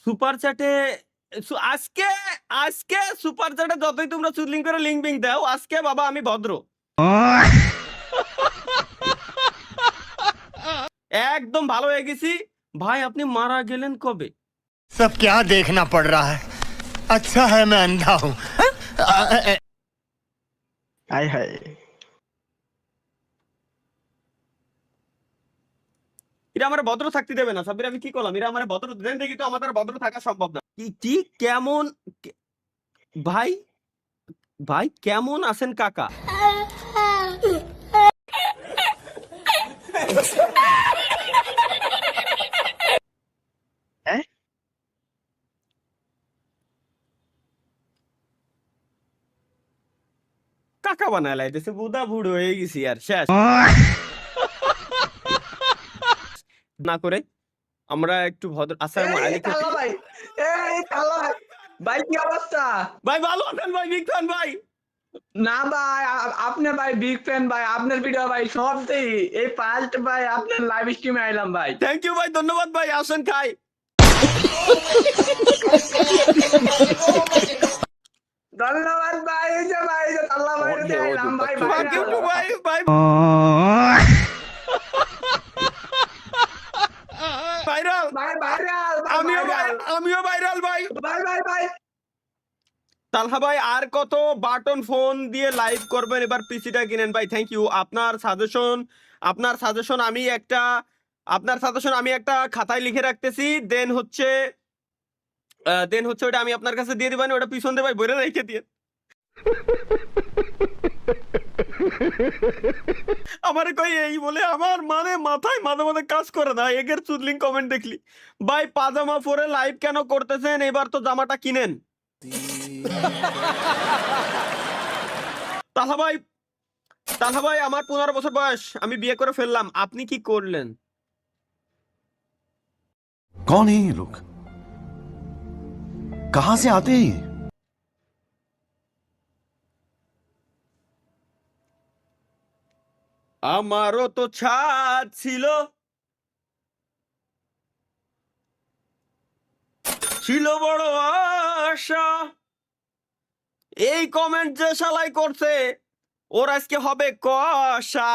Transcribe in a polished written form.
Super চ্যাটে আজকে আজকে super চ্যাটে যতই তোমরা চুদলিং করে লিঙ্ক বিং দাও, আজকে বাবা আমি ভদ্র, একদম ভালো হয়ে গেছি। ভাই আপনি মারা গেলেন কবে? सब क्या देखना पड़ रहा है? अच्छा है मैं अंधा हूँ। হাই হাই এরা আমার ভদ্র থাকতে দেবে না। সাবির আমি কি করলাম? এরা আমার ভদ্র দেন দেখি তো, আমাদের ভদ্র থাকা সম্ভব না। কি কি কেমন ভাই, ভাই কেমন আছেন কাকা? হ্যাঁ কাকা বানায় লাইতেছে, বুদা বুড়ো হয়ে গেছি আর শেষ না করে আমরা একটু ভদ্র। আসসালামু আলাইকুম ভাই, এই কালা ভাই, কি অবস্থা? ভাই, ভালো আছেন ভাই? বিগ ফ্যান ভাই। না ভাই, আপনি ভাই বিগ ফ্যান ভাই, আপনার ভিডিও ভাই সব দেই। এই ফার্স্ট ভাই আপনার লাইভ স্ট্রিমে আইলাম ভাই। থ্যাংক ইউ ভাই, ধন্যবাদ ভাই, আসেন খাই। ধন্যবাদ ভাই, এই যে ভাই, এই যে আল্লাহ ভাইরে দিয়ে আইলাম ভাই। Thank you ভাই, ভাই ভাইরাল, ভাই ভাইরাল, আমিও ভাইরাল ভাই। ভাই ভাই ভাই। তালহা ভাই আর কত বাটন ফোন দিয়ে লাইভ করবেন? এবার পিসিটা কিনেন ভাই। থ্যাংক ইউ আপনার সাজেশন, আপনার সাজেশন আমি একটা খাতায় লিখে রাখতেছি। দেন হচ্ছে ওটা আমি আপনার কাছে দিয়ে দিবানি, ওটা পিছন দিয়ে ভাই বইরে রেখে দিয়ে। আমার কই এই বলে আমার মানে মাথায় মাঝে মাঝে কাজ করে না। এগের চুদলিং কমেন্ট দেখলি ভাই, পাজামা পরে লাইভ কেন করতেছেন? এবার তো জামাটা কিনেন। তালহা ভাই আমার 15 বছর বয়স, আমি বিয়ে করে ফেললাম। আপনি কি করলেন? कौन है ये लोग? कहां से आते हैं ये? আমারও তো ছাদ ছিল, বড় আশা। এই কমেন্ট যে শালাই করছে ওর আজকে হবে কষা।